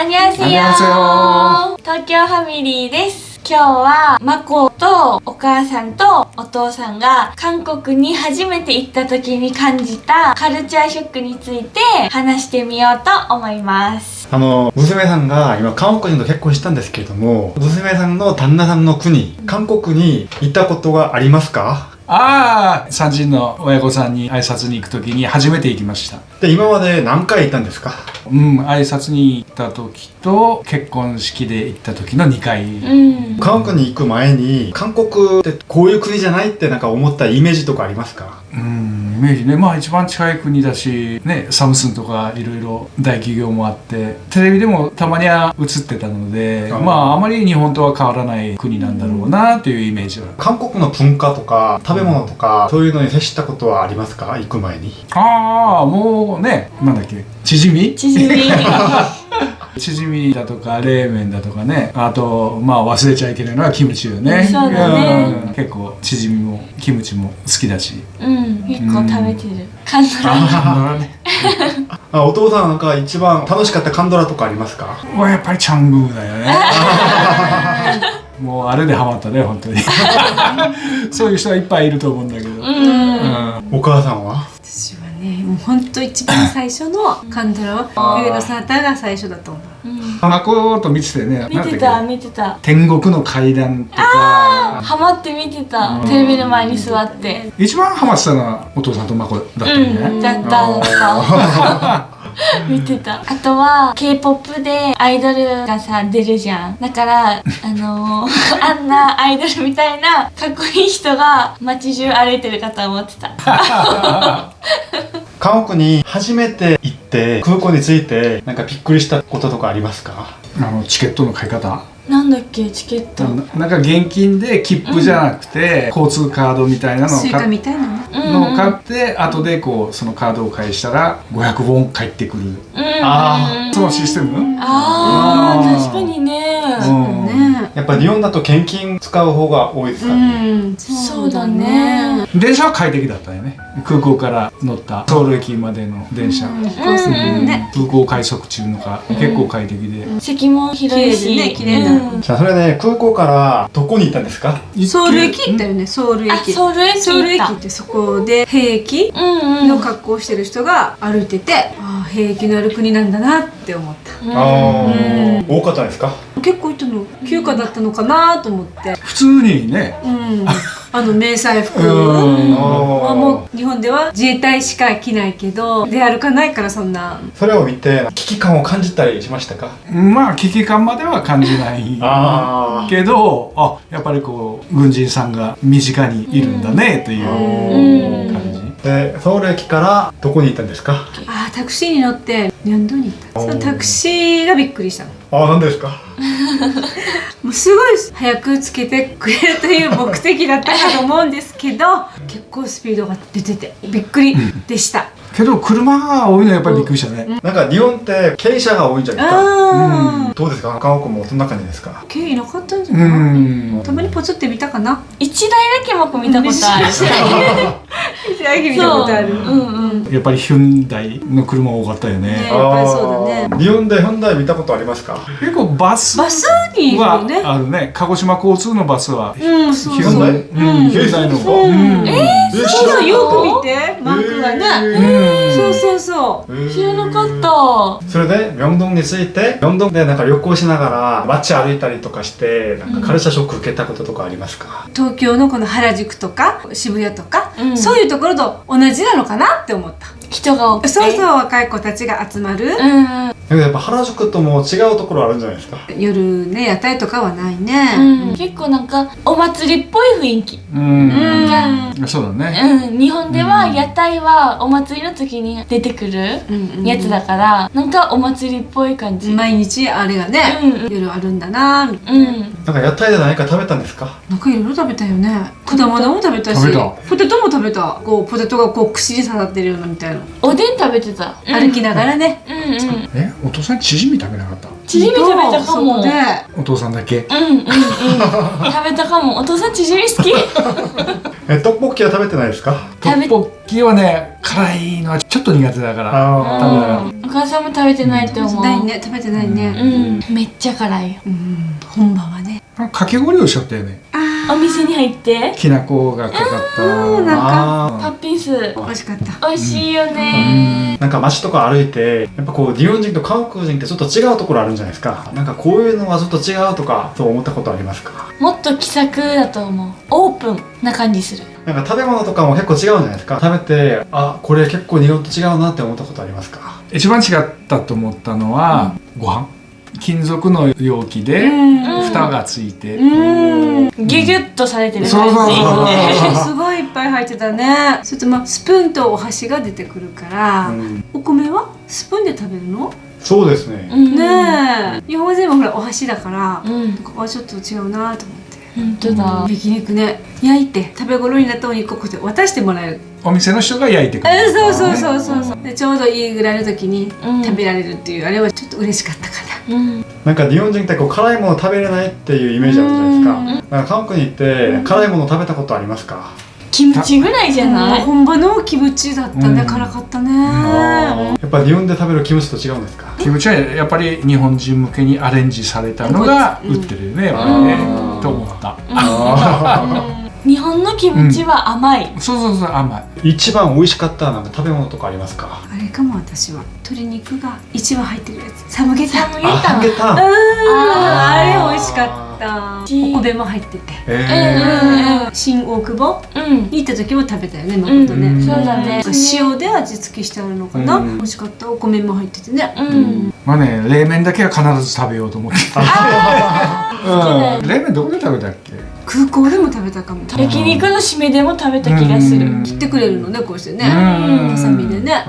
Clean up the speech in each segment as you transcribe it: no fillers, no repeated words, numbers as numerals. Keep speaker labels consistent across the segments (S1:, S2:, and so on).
S1: 안녕하세요。東京ファミリーです。今日はマコとお母さんとお父さんが韓国に初めて行った時に感じたカルチャーショックについて話してみようと思います。
S2: 娘さんが今韓国人と結婚したんですけれども、娘さんの旦那さんの国、韓国に行ったことがありますか？3
S3: 人の親御さんに挨拶に行くときに初めて行きました。
S2: で、今まで何回行ったんですか？
S3: 挨拶に行った時と結婚式で行った時の2回。
S2: 韓国に行く前に韓国ってこういう国じゃないってなんか思ったイメージとかありますか？
S3: イメージね、一番近い国だしね、サムスンとかいろいろ大企業もあってテレビでもたまには映ってたので、あまり日本とは変わらない国なんだろうなというイメージは。
S2: 韓国の文化とか食べ物とかそういうのに接したことはありますか？行く前に。
S3: もうね、なんだっけ、チヂミチヂミだとか冷麺だとかね、あと忘れちゃいけないのはキムチよね。
S1: そうだね。
S3: 結構チヂミもキムチも好きだし、
S1: 結構食べてる。カンドラ
S3: ね。
S2: お父さんなんか一番楽しかったカンドラとかありますか？
S3: やっぱりチャングーだよね。もうあれでハマったね、本当に。そういう人はいっぱいいると思うんだけど。
S2: お母さんは？
S4: 私はね、もう本当一番最初のカンドラは上野サーターが最初だと思う。
S3: マコと見ててね。
S1: 見てた。
S3: 天国の階段とか。
S1: ハマって見てた。テレビの前に座って。
S3: 一番ハマってたのはお父さんとマコだったよね。
S1: だった。見てた。あとは K-POP でアイドルがさ出るじゃん。だからあんなアイドルみたいなかっこいい人が街中歩いてるかと思ってた。
S2: 韓国に初めて行って空港に着いてなんかびっくりしたこととかありますか？
S3: チケットの買い方。
S1: なんだっけ、チケット。
S3: なんか現金で切符じゃなくて、交通カードみたいなのを
S4: スイカみたいな
S3: のを買って、後でそのカードを返したら500ウォン返ってくる。そのシステム？
S1: 確かにね。
S2: やっぱ日本だと現金使う方が多いですかね。
S1: そうだね。
S3: 電車は快適だったよね。空港から乗ったソウル駅までの電車。空港快速中のか結構快適で。
S1: 席も広いし。
S4: 綺麗な。
S2: じゃあそれで空港からどこに行ったんですか？
S4: ソウル駅行ったよね。ソウル駅。
S1: ソウル駅
S4: ってそこで兵役の格好をしてる人が歩いてて、兵役のある国なんだなって思った。
S2: 多かったですか？
S4: 結構いたの。休暇だったのかなと思って。
S3: 普通にね。
S4: 迷彩服はもう日本では自衛隊しか着ないけど出歩かないからそんな。
S2: それを見て危機感を感じたりしましたか？
S3: 危機感までは感じないけど、やっぱり軍人さんが身近にいるんだねという感じ。
S2: でソウル駅からどこに行ったんですか？
S4: タクシーに乗ってミョンドンに行った。そのタクシーがびっくりしたの。
S2: なんでですか？
S4: もうすごい早くつけてくれるという目的だったかと思うんですけど、結構スピードが出ててびっくりでした。
S3: けど車が多いのはやっぱりびっくりしたね。
S2: なんか日本って経営者が多いんじゃないですか？どうですか？韓国もそんな感じですか？
S4: 経営なかったんじゃない？たまにポツって見たかな。
S1: 一台だけも見たことある。
S4: 一台だけ見たことある。
S3: やっぱりヒュンダイの車多かったよね。
S4: やっぱりそうだね。
S2: 日本でヒュンダイ見たことありますか？
S3: 結構バス
S4: に
S3: はあるね。鹿児島交通のバスはヒュ
S2: ンダイ？ヒュンダイの方？
S4: そうよく見てマークがね。そう。
S1: 知らなかった。
S2: それでミョンドンに着いてミョンドンでなんか旅行しながら街歩いたりとかしてなんかカルチャーショック受けたこととかありますか？
S4: 東京のこの原宿とか渋谷とか、そういうところと同じなのかなって思った。
S1: 人が多くて。
S4: そう若い子たちが集まる。
S2: やっぱ原宿とも違うところあるんじゃないですか？
S4: 夜ね、屋台とかはないね。
S1: 結構なんかお祭りっぽい雰囲気。
S3: そうだね。
S1: 日本では屋台はお祭りの時に出てくるやつだから、なんかお祭りっぽい感じ。
S4: 毎日あれがね、夜あるんだな。
S2: なんか屋台で何か食べたんですか？
S4: なんかいろいろ食べたよね。果物も食べたし、ポテトも食べた。ポテトが串に刺さってるようなみたいな。
S1: おでん食べてた。
S4: 歩きながらね。
S3: お父さんチヂミ食べなかった？
S1: チヂミ食べたかも。
S4: そこで
S3: お父さんだけ？
S1: うんうんうん。食べたかも。お父さんチヂミ好き？
S2: トッポッキは食べてないですか？
S3: トッポッキはね、辛いのはちょっと苦手だから
S2: あ
S1: お母さんも食べてないと思う。
S4: ないね、食べてないね。
S1: うん、めっちゃ辛いよ。
S4: 本場はね。
S3: かき氷をしちゃったよね。
S1: お店に入って
S3: きな粉がかかった
S4: なんか
S1: パッピンス
S4: 美味しかった。
S1: 美味しいよね。
S2: なんか街とか歩いてやっぱこう日本人と韓国人ってちょっと違うところあるんじゃないですか。なんかこういうのはちょっと違うとかそう思ったことありますか？
S1: もっと気さくだと思う。オープンな感じする。
S2: なんか食べ物とかも結構違うんじゃないですか。食べてこれ結構日本と違うなって思ったことありますか？
S3: 一番違ったと思ったのは、ご飯。金属の容器で蓋がついて、
S1: ギュギュッとされてる感じ。
S4: すごいいっぱい入ってたね。それとスプーンとお箸が出てくるから、お米はスプーンで食べるの？
S2: そうですね。
S4: ねえ、日本人もほらお箸だから、ちょっと違うなと思って。
S1: 本当だ。
S4: 焼肉ね、焼いて食べ頃になったお肉をこうやって渡してもらえる。
S3: お店の人が焼いてくれる、
S4: そうでちょうどいいぐらいの時に食べられるっていう、あれはちょっと嬉しかったかな。
S2: なんか日本人ってこう辛いもの食べれないっていうイメージあるじゃないですか。なんか韓国に行って辛いもの食べたことありますか？
S1: キムチぐらいじゃない？
S4: 本場のキムチだったね、辛かったね。
S2: やっぱ日本で食べるキムチと違うんですか？
S3: キムチはやっぱり日本人向けにアレンジされたのが売ってるよね、やっぱりね、と思った。
S1: 日本のキムチは甘い。
S3: そう甘い。
S2: 一番美味しかったなんか食べ物とかありますか？
S4: あれかも、私は鶏肉が一番入ってるやつ、サムゲタン。
S2: サムゲタン。
S4: あれ美味しかった。お米も入ってて、新大久保に行った時も食べたよね、誠ね。
S1: そうだね。
S4: 塩で味付けしてあるのかな。美味しかった。お米も入っててね。
S3: まあね、冷麺だけは必ず食べようと思って。冷麺どこで食べたっけ？
S4: 空港でも食べたかも。
S1: 焼肉の締めでも食べた気がする。
S4: 切ってくれるのね、こうしてね、ハサミでね。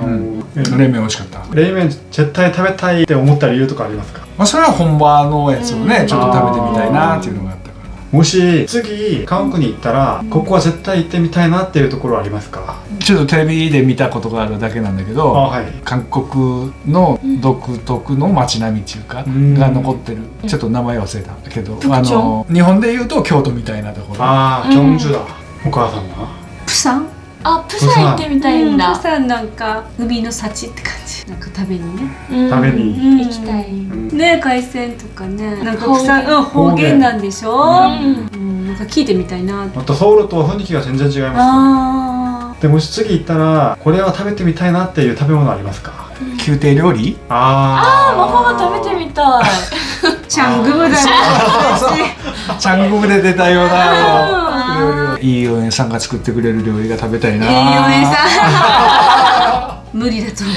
S3: 冷麺美味しかった。
S2: 冷麺絶対食べたいって思った理由とかありますか？
S3: まあそれは本場のやつをね、ちょっと食べてみたいなっていうのがあったから。
S2: もし次韓国に行ったらここは絶対行ってみたいなっていうところはありますか？
S3: ちょっとテレビで見たことがあるだけなんだけど、韓国の独特の街並みっていうかが残ってる。ちょっと名前忘れたけど、日本でいうと京都みたいなところ。
S2: 경주だ。お母さんは？
S4: プサン？
S1: プサン行ってみたいんだ。
S4: プサンなんか海の幸って感じ。なんか食べにね。
S2: 食べに
S1: 行きたい。
S4: ね、海鮮とかね。なんかプサン方言なんでしょ？なんか聞いてみたいな。
S2: またソウルとは雰囲気が全然違います。でもし次行ったらこれは食べてみたいなっていう食べ物ありますか？
S3: 宮廷料理？
S1: ママが食べてみたい。
S4: チャングムだね。
S3: チャングムで出たような。いいお姉さんが作ってくれる料理が食べたいな。
S4: いいお姉さん。無理だと思う。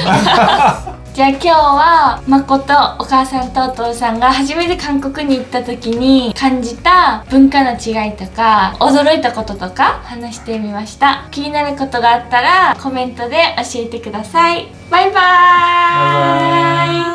S1: じゃあ今日は誠、お母さんとお父さんが初めて韓国に行った時に感じた文化の違いとか驚いたこととか話してみました。気になることがあったらコメントで教えてください。バイバーイ。